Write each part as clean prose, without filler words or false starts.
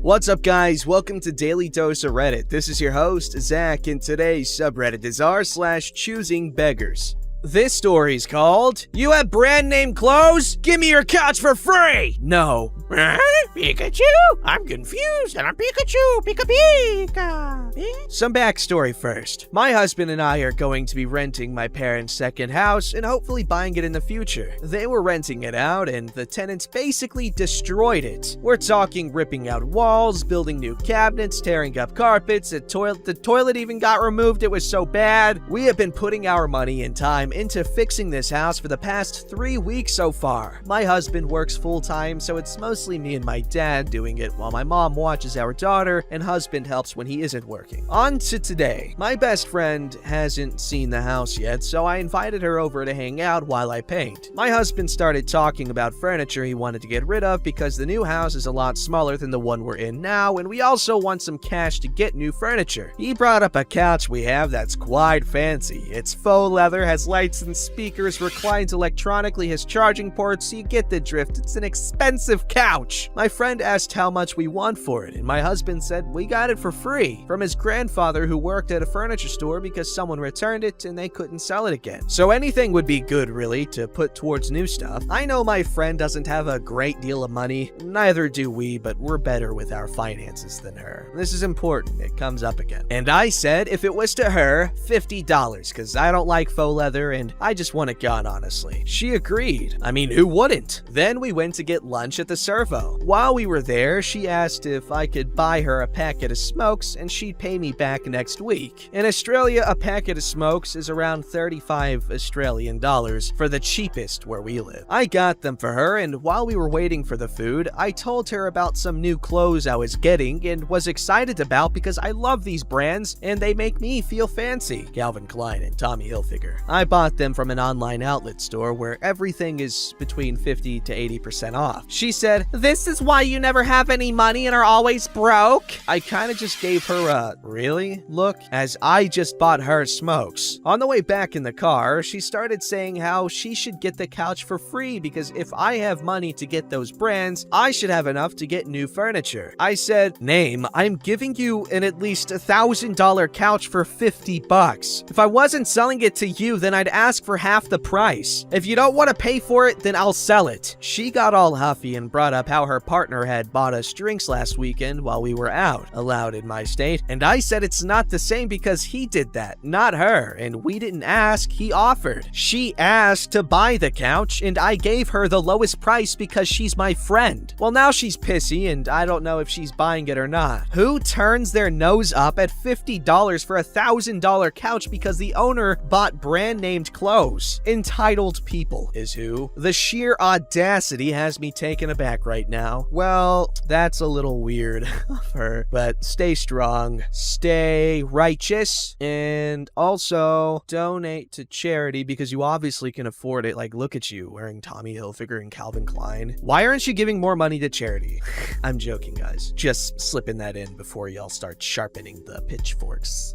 What's up, guys? Welcome to Daily Dose of Reddit. This is your host, Zach, and today's subreddit is r/ChoosingBeggars. This story's called, "You have brand name clothes? Give me your couch for free!" No. Pikachu? I'm confused and I'm Pikachu. Pika Pika. Some backstory first. My husband and I are going to be renting my parents' second house and hopefully buying it in the future. They were renting it out and the tenants basically destroyed it. We're talking ripping out walls, building new cabinets, tearing up carpets, the toilet even got removed, it was so bad. We have been putting our money and time into fixing this house for the past 3 weeks so far. My husband works full-time, so it's mostly me and my dad doing it while my mom watches our daughter and husband helps when he isn't working. On to today. My best friend hasn't seen the house yet, so I invited her over to hang out while I paint. My husband started talking about furniture he wanted to get rid of because the new house is a lot smaller than the one we're in now, and we also want some cash to get new furniture. He brought up a couch we have that's quite fancy. It's faux leather, has lights and speakers, reclines electronically, has charging ports, you get the drift. It's an expensive couch. My friend asked how much we want for it, and my husband said we got it for free from his grandfather who worked at a furniture store because someone returned it and they couldn't sell it again. So anything would be good, really, to put towards new stuff. I know my friend doesn't have a great deal of money, neither do we, but we're better with our finances than her. This is important, it comes up again. And I said if it was to her, $50, because I don't like faux leather and I just want it gone, honestly. She agreed. I mean, who wouldn't? Then we went to get lunch at the Servo. While we were there, she asked if I could buy her a packet of smokes and she'd pay me back next week. In Australia, a packet of smokes is around 35 Australian dollars for the cheapest where we live. I got them for her, and while we were waiting for the food, I told her about some new clothes I was getting and was excited about because I love these brands and they make me feel fancy. Calvin Klein and Tommy Hilfiger. I bought them from an online outlet store where everything is between 50 to 80% off. She said, "This is why you never have any money and are always broke?" I kinda just gave her a "really?" look, as I just bought her smokes. On the way back in the car, she started saying how she should get the couch for free because if I have money to get those brands, I should have enough to get new furniture. I said, "Name, I'm giving you an at least $1,000 couch for $50. If I wasn't selling it to you, then I'd ask for half the price. If you don't want to pay for it, then I'll sell it." She got all huffy and brought up how her partner had bought us drinks last weekend while we were out, allowed in my state, and I said it's not the same because he did that, not her, and we didn't ask, he offered. She asked to buy the couch, and I gave her the lowest price because she's my friend. Well, now she's pissy, and I don't know if she's buying it or not. Who turns their nose up at $50 for a $1,000 couch because the owner bought brand-named clothes? Entitled people is who. The sheer audacity has me taken aback right now. Well, that's a little weird of her, but stay strong, stay righteous, and also donate to charity because you obviously can afford it. Like, look at you wearing Tommy Hilfiger and Calvin Klein. Why aren't you giving more money to charity? I'm joking, guys. Just slipping that in before y'all start sharpening the pitchforks.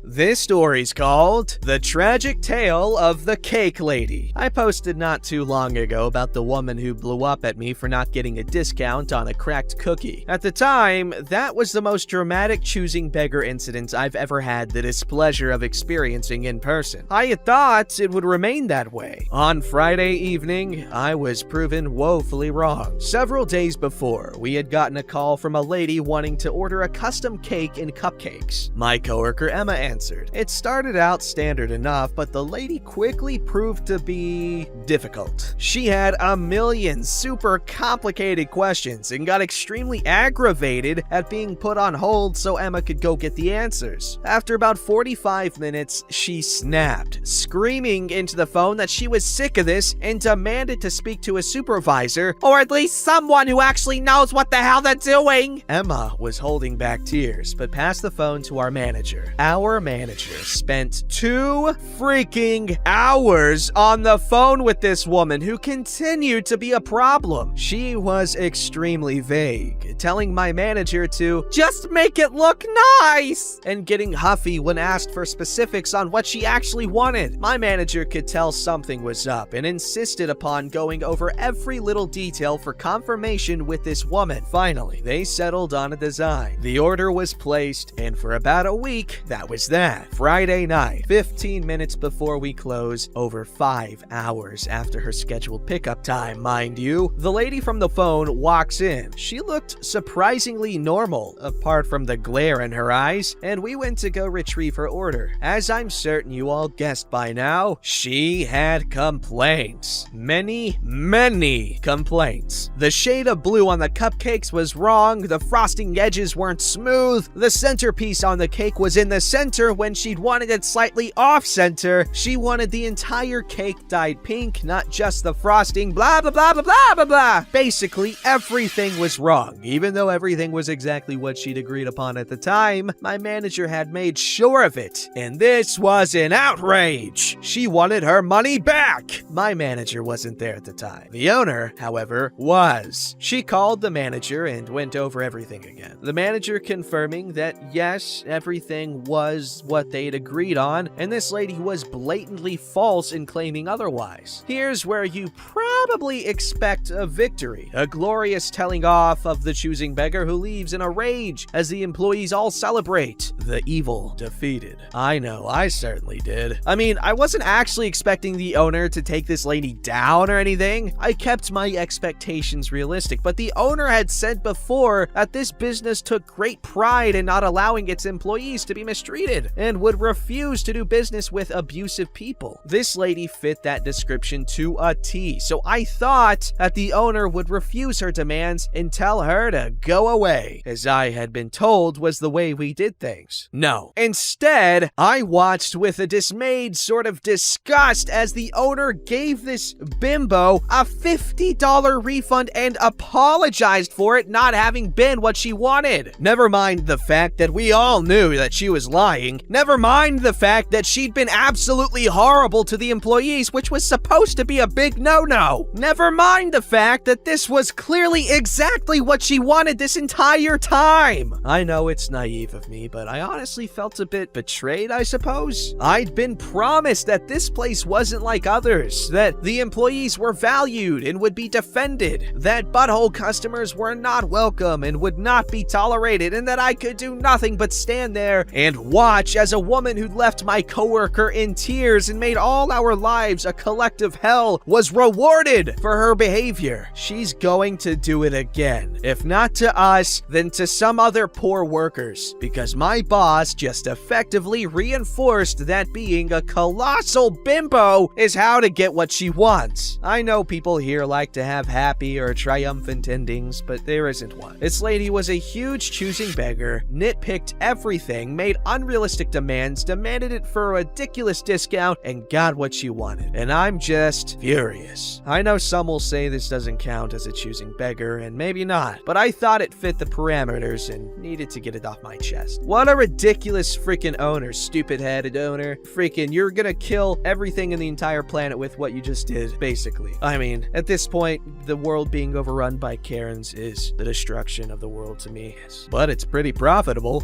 This story's called The Tragic Tale of the Cake Lady. I posted not too long ago about the woman who blew up at me for not getting a discount on a cracked cookie. At the time, that was the most dramatic choosing beggar incident I've ever had the displeasure of experiencing in person. I had thought it would remain that way. On Friday evening, I was proven woefully wrong. Several days before, we had gotten a call from a lady wanting to order a custom cake and cupcakes. My coworker Emma answered. It started out standard enough, but the lady quickly proved to be difficult. She had a million super complicated questions and got extremely aggravated at being put on hold so Emma could go get the answers. After about 45 minutes, she snapped, screaming into the phone that she was sick of this and demanded to speak to a supervisor, or at least someone who actually knows what the hell they're doing. Emma was holding back tears, but passed the phone to our manager. Our Her manager spent 2 freaking hours on the phone with this woman who continued to be a problem. She was extremely vague, telling my manager to just make it look nice and getting huffy when asked for specifics on what she actually wanted. My manager could tell something was up and insisted upon going over every little detail for confirmation with this woman. Finally, they settled on a design. The order was placed, and for about a week, that was that. Friday night, 15 minutes before we close, over 5 hours after her scheduled pickup time, mind you, the lady from the phone walks in. She looked surprisingly normal, apart from the glare in her eyes, and we went to go retrieve her order. As I'm certain you all guessed by now, she had complaints. Many complaints. The shade of blue on the cupcakes was wrong, the frosting edges weren't smooth, the centerpiece on the cake was in the center when she'd wanted it slightly off-center, she wanted the entire cake dyed pink, not just the frosting, blah blah blah blah blah blah blah. Basically, everything was wrong. Even though everything was exactly what she'd agreed upon at the time, my manager had made sure of it, and this was an outrage. She wanted her money back. My manager wasn't there at the time. The owner, however, was. She called the manager and went over everything again. The manager confirming that yes, everything was what they'd agreed on, and this lady was blatantly false in claiming otherwise. Here's where you probably expect a victory, a glorious telling off of the choosing beggar who leaves in a rage as the employees all celebrate. The evil defeated. I know, I certainly did. I mean, I wasn't actually expecting the owner to take this lady down or anything. I kept my expectations realistic, but the owner had said before that this business took great pride in not allowing its employees to be mistreated and would refuse to do business with abusive people. This lady fit that description to a T, so I thought that the owner would refuse her demands and tell her to go away, as I had been told was the way we did things. No. Instead, I watched with a dismayed sort of disgust as the owner gave this bimbo a $50 refund and apologized for it not having been what she wanted. Never mind the fact that we all knew that she was lying. Never mind the fact that she'd been absolutely horrible to the employees, which was supposed to be a big no-no. Never mind the fact that this was clearly exactly what she wanted this entire time. I know it's naive of me, but I honestly felt a bit betrayed, I suppose. I'd been promised that this place wasn't like others, that the employees were valued and would be defended, that butthole customers were not welcome and would not be tolerated, and that I could do nothing but stand there and watch as a woman who'd left my coworker in tears and made all our lives a collective hell was rewarded for her behavior. She's going to do it again. If not to us, then to some other poor workers, because my boss just effectively reinforced that being a colossal bimbo is how to get what she wants. I know people here like to have happy or triumphant endings, but there isn't one. This lady was a huge choosing beggar, nitpicked everything, made unrealistic demands, demanded it for a ridiculous discount, and got what she wanted. And I'm just furious. I know some will say this doesn't count as a choosing beggar, and maybe not, but I thought it fit the parameters and needed to get it off my chest. What a ridiculous freaking owner, stupid-headed owner. Freaking, you're gonna kill everything in the entire planet with what you just did, basically. I mean, at this point, the world being overrun by Karens is the destruction of the world to me. But it's pretty profitable.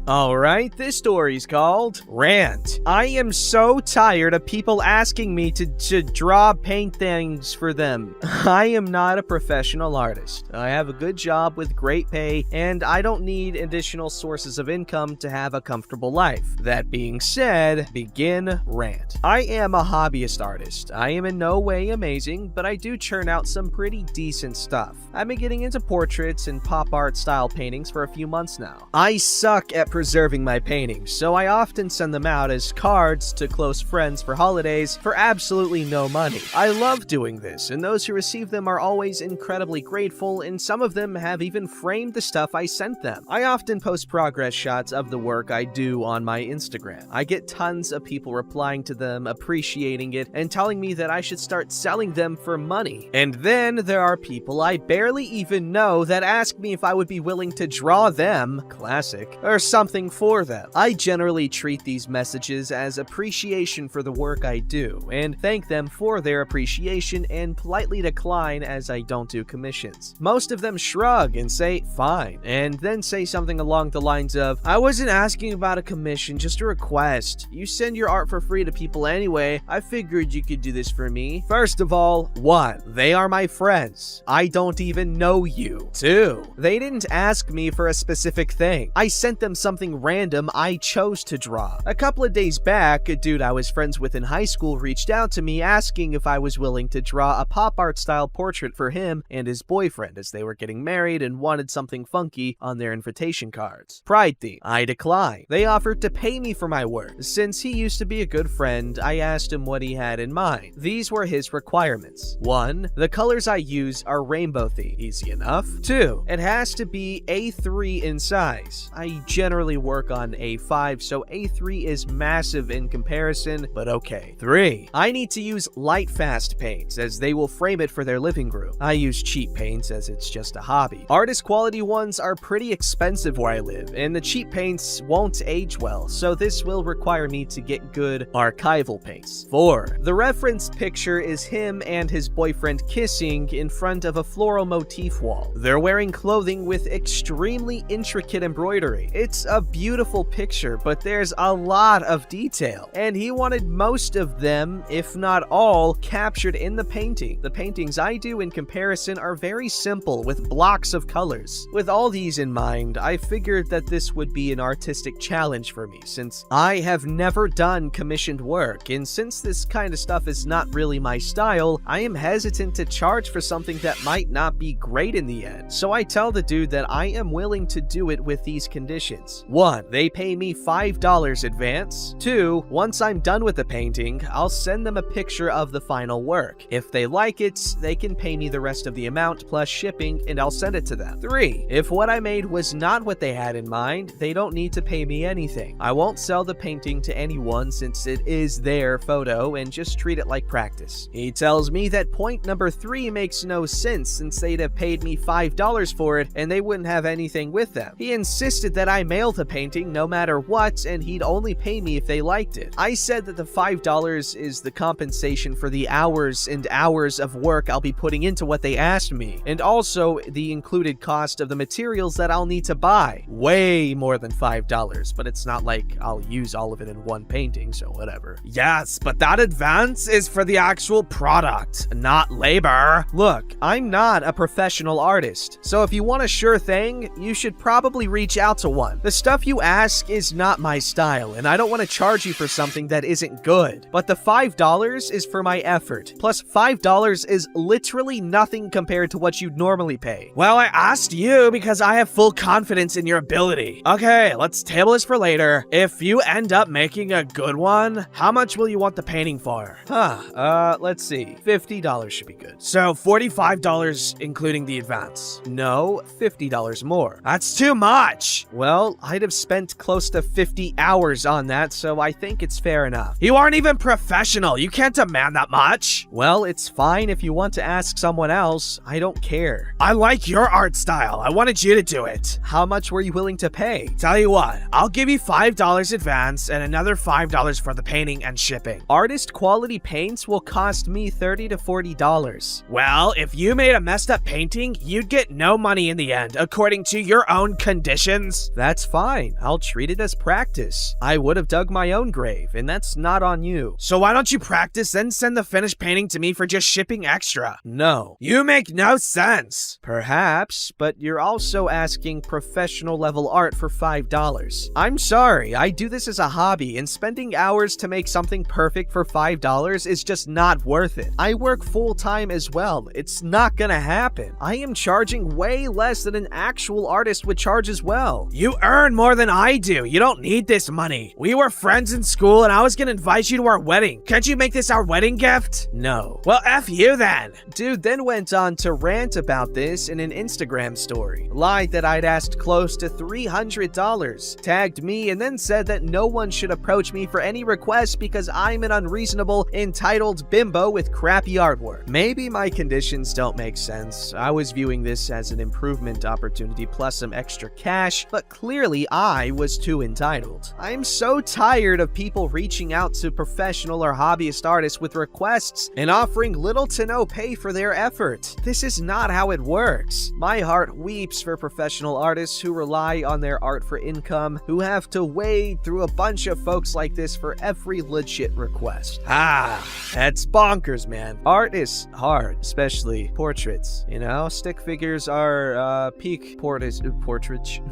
Alright, this story's called Rant. I am so tired of people asking me to draw paint things for them. I am not a professional artist. I have a good job with great pay, and I don't need additional sources of income to have a comfortable life. That being said, begin Rant. I am a hobbyist artist. I am in no way amazing, but I do churn out some pretty decent stuff. I've been getting into portraits and pop art style paintings for a few months now. I suck at preserving my paintings, so I often send them out as cards to close friends for holidays for absolutely no money. I love doing this, and those who receive them are always incredibly grateful, and some of them have even framed the stuff I sent them. I often post progress shots of the work I do on my Instagram. I get tons of people replying to them, appreciating it, and telling me that I should start selling them for money. And then there are people I barely even know that ask me if I would be willing to draw them, classic, or something for them. them. I generally treat these messages as appreciation for the work I do, and thank them for their appreciation and politely decline as I don't do commissions. Most of them shrug and say, fine, and then say something along the lines of, I wasn't asking about a commission, just a request. You send your art for free to people anyway, I figured you could do this for me. First of all, 1. They are my friends. I don't even know you. 2. They didn't ask me for a specific thing. I sent them something random I chose to draw. A couple of days back, a dude I was friends with in high school reached out to me asking if I was willing to draw a pop art style portrait for him and his boyfriend as they were getting married and wanted something funky on their invitation cards. Pride theme. I declined. They offered to pay me for my work. Since he used to be a good friend, I asked him what he had in mind. These were his requirements. 1. The colors I use are rainbow themed. Easy enough. 2. It has to be A3 in size. I generally work on A5, so A3 is massive in comparison, but okay. 3. I need to use light fast paints as they will frame it for their living room. I use cheap paints as it's just a hobby. Artist quality ones are pretty expensive where I live, and the cheap paints won't age well, so this will require me to get good archival paints. 4. The reference picture is him and his boyfriend kissing in front of a floral motif wall. They're wearing clothing with extremely intricate embroidery. It's a beautiful picture, but there's a lot of detail, and he wanted most of them, if not all, captured in the painting. The paintings I do in comparison are very simple with blocks of colors. With all these in mind, I figured that this would be an artistic challenge for me since I have never done commissioned work, and since this kind of stuff is not really my style, I am hesitant to charge for something that might not be great in the end. So I tell the dude that I am willing to do it with these conditions. 1. They pay me $5 advance. 2. Once I'm done with the painting, I'll send them a picture of the final work. If they like it, they can pay me the rest of the amount plus shipping and I'll send it to them. 3. If what I made was not what they had in mind, they don't need to pay me anything. I won't sell the painting to anyone since it is their photo and just treat it like practice. He tells me that point number 3 makes no sense since they'd have paid me $5 for it and they wouldn't have anything with them. He insisted that I mail the painting no matter what and he'd only pay me if they liked it. I said that the $5 is the compensation for the hours and hours of work I'll be putting into what they asked me, and also the included cost of the materials that I'll need to buy. Way more than $5, but it's not like I'll use all of it in one painting, so whatever. Yes, but that advance is for the actual product, not labor. Look, I'm not a professional artist, so if you want a sure thing, you should probably reach out to one. The stuff you ask is not my style, and I don't want to charge you for something that isn't good. But the $5 is for my effort. Plus, $5 is literally nothing compared to what you'd normally pay. Well, I asked you because I have full confidence in your ability. Okay, let's table this for later. If you end up making a good one, how much will you want the painting for? Let's see. $50 should be good. So $45 including the advance. No, $50 more. That's too much. Well, I'd have spent close to 50 hours on that, so I think it's fair enough. You aren't even professional. You can't demand that much. Well, it's fine if you want to ask someone else. I don't care. I like your art style. I wanted you to do it. How much were you willing to pay? Tell you what, I'll give you $5 advance and another $5 for the painting and shipping. Artist quality paints will cost me $30 to $40. Well, if you made a messed up painting, you'd get no money in the end, according to your own conditions. That's fine. I'll treat it as practice. I would have dug my own grave, and that's not on you. So why don't you practice and send the finished painting to me for just shipping extra? No. You make no sense. Perhaps, but you're also asking professional level art for $5. I'm sorry, I do this as a hobby, and spending hours to make something perfect for $5 is just not worth it. I work full-time as well. It's not gonna happen. I am charging way less than an actual artist would charge as well. You earn more than I do. You don't need this money. We were friends in school and I was gonna invite you to our wedding. Can't you make this our wedding gift? No. Well, F you then. Dude then went on to rant about this in an Instagram story. Lied that I'd asked close to $300, tagged me, and then said that no one should approach me for any requests because I'm an unreasonable, entitled bimbo with crappy artwork. Maybe my conditions don't make sense. I was viewing this as an improvement opportunity plus some extra cash, but clearly I was just too entitled. I'm so tired of people reaching out to professional or hobbyist artists with requests and offering little to no pay for their effort. This is not how it works. My heart weeps for professional artists who rely on their art for income, who have to wade through a bunch of folks like this for every legit request. That's bonkers, man. Art is hard, especially portraits. You know, stick figures are peak portraiture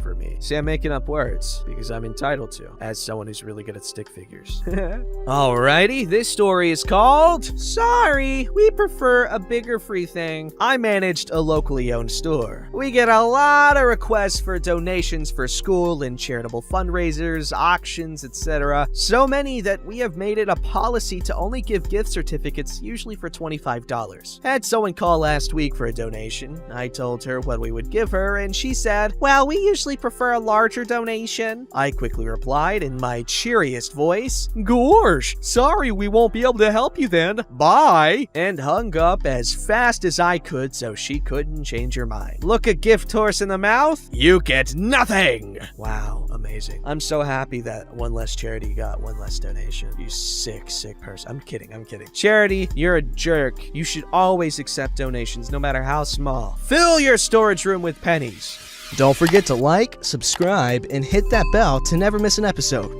for me. See, I'm making up words because I'm entitled to, as someone who's really good at stick figures. Alrighty, this story is called Sorry, We Prefer a Bigger Free Thing. I managed a locally owned store. We get a lot of requests for donations for school and charitable fundraisers, auctions, etc. So many that we have made it a policy to only give gift certificates, usually for $25. Had someone call last week for a donation. I told her what we would give her, and she said, "Well, we usually prefer a larger donation." I quickly replied in my cheeriest voice, "Gosh, sorry, we won't be able to help you then. Bye," and hung up as fast as I could so she couldn't change her mind. Look a gift horse in the mouth, you get nothing. Wow, amazing. I'm so happy that one less charity got one less donation. You sick person. I'm kidding. Charity, you're a jerk. You should always accept donations, no matter how small. Fill your storage room with pennies. Don't forget to like, subscribe, and hit that bell to never miss an episode.